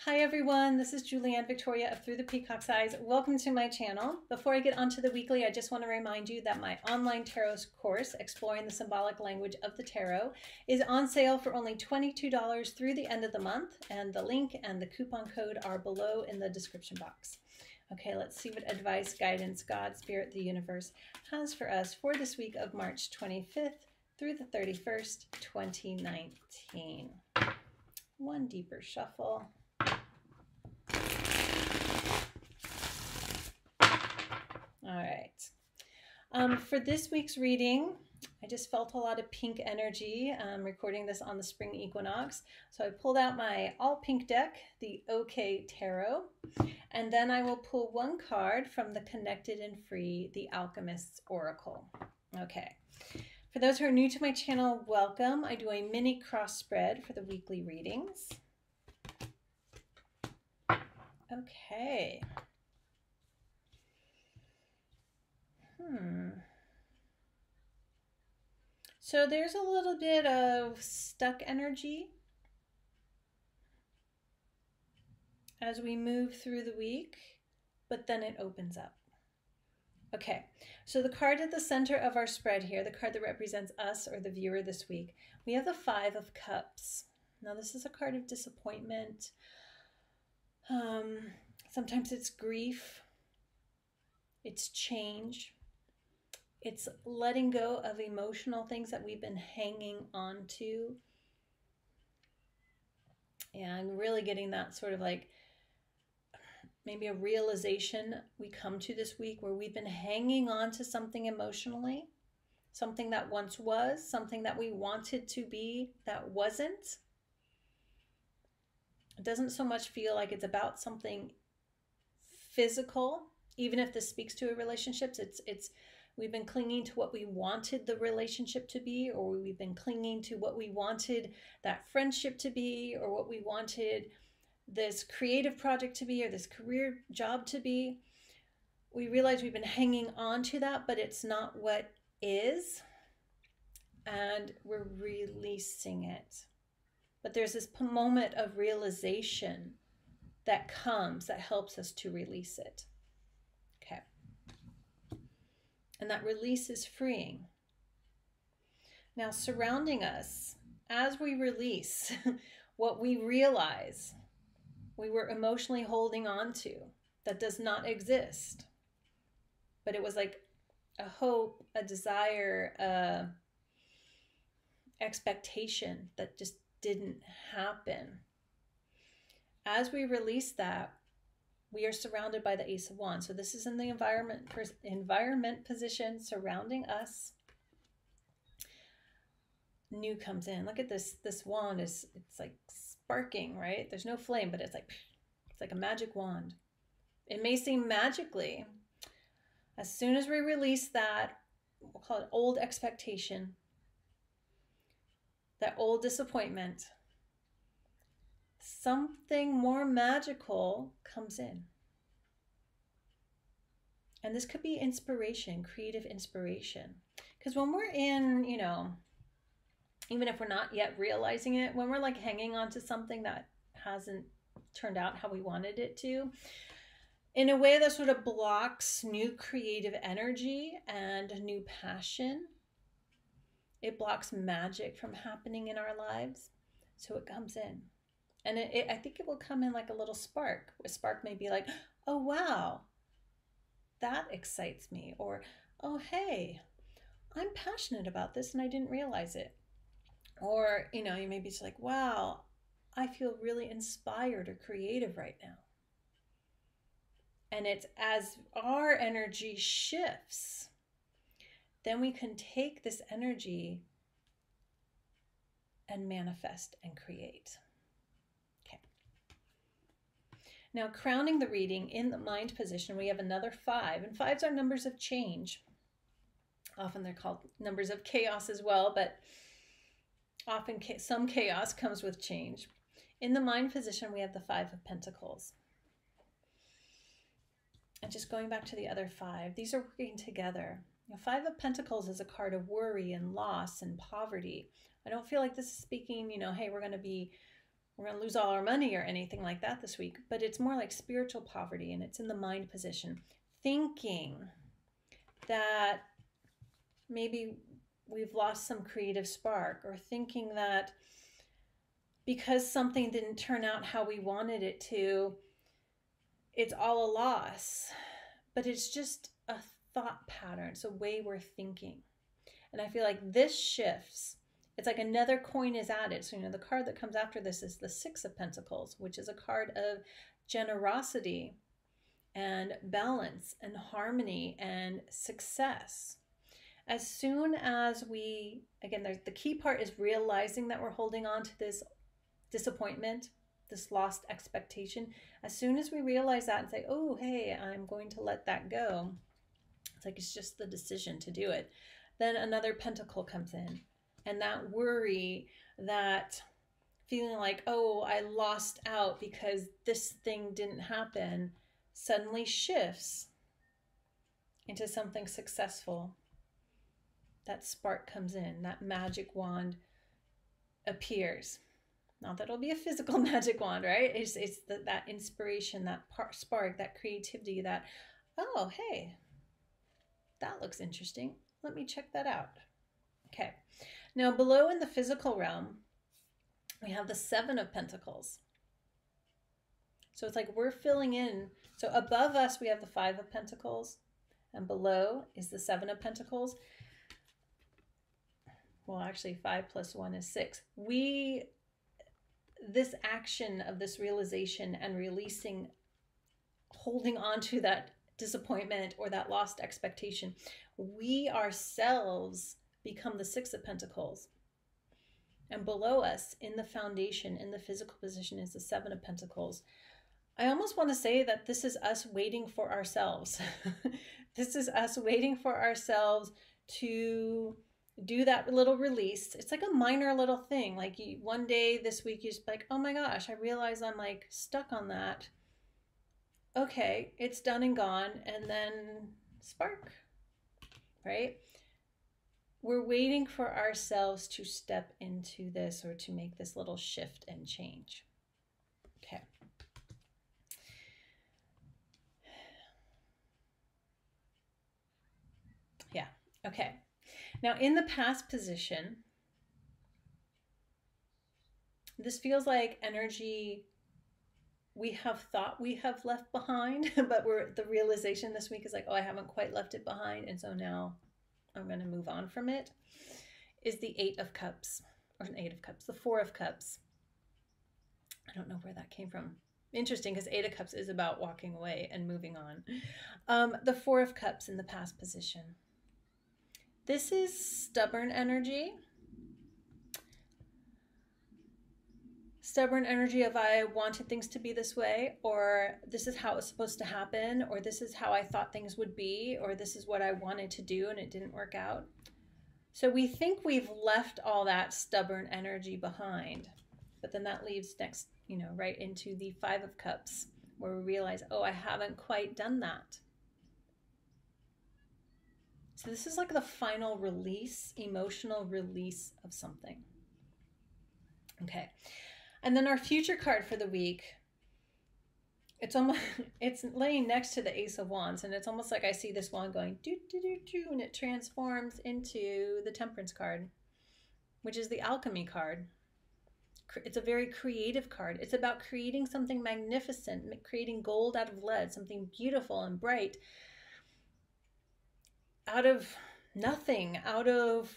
Hi everyone, this is Julianne Victoria of Through the Peacock's Eyes. Welcome to my channel. Before I get onto the weekly, I just want to remind you that my online tarot course, Exploring the Symbolic Language of the Tarot, is on sale for only $22 through the end of the month, and the link and the coupon code are below in the description box. Okay, let's see what advice, guidance, God, Spirit, the universe has for us for this week of March 25th through the 31st, 2019. One deeper shuffle. All right. For this week's reading, I just felt a lot of pink energy. I'm recording this on the spring equinox. So I pulled out my all pink deck, the OK Tarot, and then I will pull one card from the Connected and Free, the Alchemist's Oracle. Okay. For those who are new to my channel, welcome. I do a mini cross spread for the weekly readings. Okay. So there's a little bit of stuck energy as we move through the week, but then it opens up. Okay, so the card at the center of our spread here, the card that represents us or the viewer this week, we have the Five of Cups. Now this is a card of disappointment. Sometimes it's grief, it's change. It's letting go of emotional things that we've been hanging on to. And really getting that sort of like maybe a realization we come to this week where we've been hanging on to something emotionally, something that once was, something that we wanted to be that wasn't. It doesn't so much feel like it's about something physical, even if this speaks to a relationship. We've been clinging to what we wanted the relationship to be, or we've been clinging to what we wanted that friendship to be, or what we wanted this creative project to be, or this career job to be. We realize we've been hanging on to that, but it's not what is, and we're releasing it. But there's this moment of realization that comes that helps us to release it. Okay. And that release is freeing. Now, surrounding us, as we release what we realize we were emotionally holding on to that does not exist, but it was like a hope, a desire, a expectation that just didn't happen. As we release that, we are surrounded by the Ace of Wands. So this is in the environment position surrounding us. New comes in. Look at this. This wand it's like sparking, right? There's no flame, but it's like a magic wand. It may seem magically. As soon as we release that, we'll call it old expectation, that old disappointment, something more magical comes in. And this could be inspiration, creative inspiration. Because when we're in, even if we're not yet realizing it, when we're like hanging on to something that hasn't turned out how we wanted it to, in a way that sort of blocks new creative energy and new passion, it blocks magic from happening in our lives. So it comes in. And I think it will come in like a little spark. A spark may be like, oh, wow, that excites me. Or, oh, hey, I'm passionate about this and I didn't realize it. Or, you may be just like, wow, I feel really inspired or creative right now. And it's as our energy shifts, then we can take this energy and manifest and create. Now, crowning the reading in the mind position, we have another 5. And 5s are numbers of change. Often they're called numbers of chaos as well, but often some chaos comes with change. In the mind position, we have the 5 of Pentacles. And just going back to the other 5, these are working together. Now, 5 of Pentacles is a card of worry and loss and poverty. I don't feel like this is speaking, hey, we're going to be we're going to lose all our money or anything like that this week, but it's more like spiritual poverty, and it's in the mind position. Thinking that maybe we've lost some creative spark, or thinking that because something didn't turn out how we wanted it to, it's all a loss. But it's just a thought pattern. It's a way we're thinking. And I feel like this shifts. It's like another coin is added. So, the card that comes after this is the Six of Pentacles, which is a card of generosity and balance and harmony and success. As soon as we, again, the key part is realizing that we're holding on to this disappointment, this lost expectation. As soon as we realize that and say, oh, hey, I'm going to let that go. It's like, it's just the decision to do it. Then another pentacle comes in, and that worry, that feeling like, oh, I lost out because this thing didn't happen, suddenly shifts into something successful. That spark comes in, that magic wand appears. Not that it'll be a physical magic wand, right? It's that inspiration, that spark, that creativity, that, oh, hey, that looks interesting. Let me check that out. Okay. Now, below in the physical realm, we have the Seven of Pentacles. So it's like we're filling in. So above us, we have the Five of Pentacles, and below is the Seven of Pentacles. Well, actually, 5 plus 1 is 6. This action of this realization and releasing, holding on to that disappointment or that lost expectation, we ourselves become the Six of Pentacles. And below us, in the foundation, in the physical position, is the Seven of Pentacles. I almost want to say that this is us waiting for ourselves. This is us waiting for ourselves to do that little release. It's like a minor little thing. Like one day this week, you're just like, oh my gosh, I realize I'm like stuck on that. Okay, it's done and gone. And then spark, right? We're waiting for ourselves to step into this or to make this little shift and change. Okay. Yeah, okay. Now in the past position, this feels like energy we have thought we have left behind, but the realization this week is like, oh, I haven't quite left it behind. And so now I'm going to move on from it, is the Eight of Cups, or an Eight of Cups, the Four of Cups. I don't know where that came from. Interesting, because Eight of Cups is about walking away and moving on. The Four of Cups in the past position. This is stubborn energy. Stubborn energy of I wanted things to be this way, or this is how it's supposed to happen, or this is how I thought things would be, or this is what I wanted to do and it didn't work out. So we think we've left all that stubborn energy behind, but then that leads next, right into the Five of Cups, where we realize, oh, I haven't quite done that. So this is like the final release, emotional release of something. Okay. And then our future card for the week, it's laying next to the Ace of Wands, and it's almost like I see this wand going do do do do, and it transforms into the Temperance card, which is the Alchemy card. It's a very creative card. It's about creating something magnificent, creating gold out of lead, something beautiful and bright, out of nothing, out of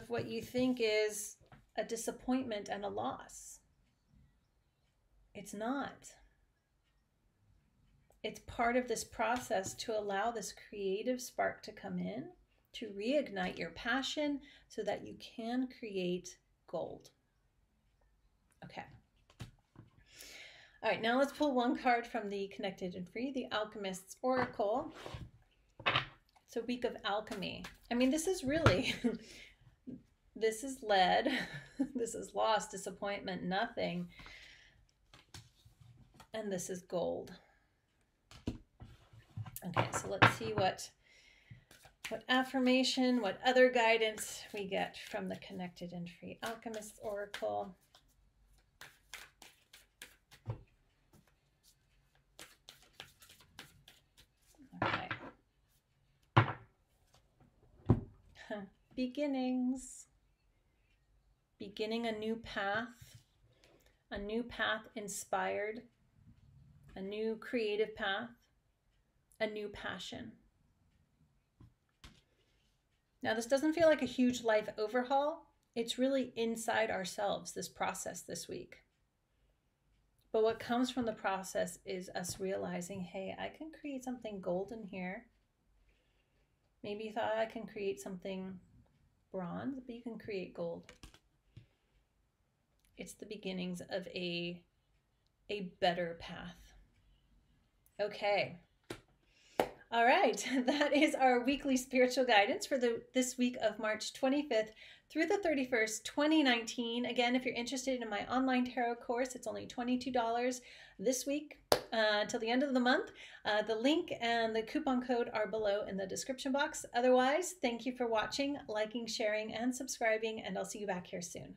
what you think is a disappointment and a loss. It's not. It's part of this process to allow this creative spark to come in, to reignite your passion so that you can create gold. Okay. All right, now let's pull one card from the Connected and Free, the Alchemist's Oracle. It's a week of alchemy. I mean, this is really... This is lead. This is loss, disappointment, nothing. And this is gold. Okay, so let's see what what affirmation, what other guidance we get from the Connected and Free Alchemist Oracle. Okay. Beginnings. Beginning a new path inspired, a new creative path, a new passion. Now, this doesn't feel like a huge life overhaul. It's really inside ourselves, this process this week. But what comes from the process is us realizing, hey, I can create something golden here. Maybe you thought I can create something bronze, but you can create gold. It's the beginnings of a better path. Okay. All right, that is our weekly spiritual guidance for this week of March 25th through the 31st, 2019. Again, if you're interested in my online tarot course, it's only $22 this week until the end of the month. The link and the coupon code are below in the description box. Otherwise, thank you for watching, liking, sharing, and subscribing, and I'll see you back here soon.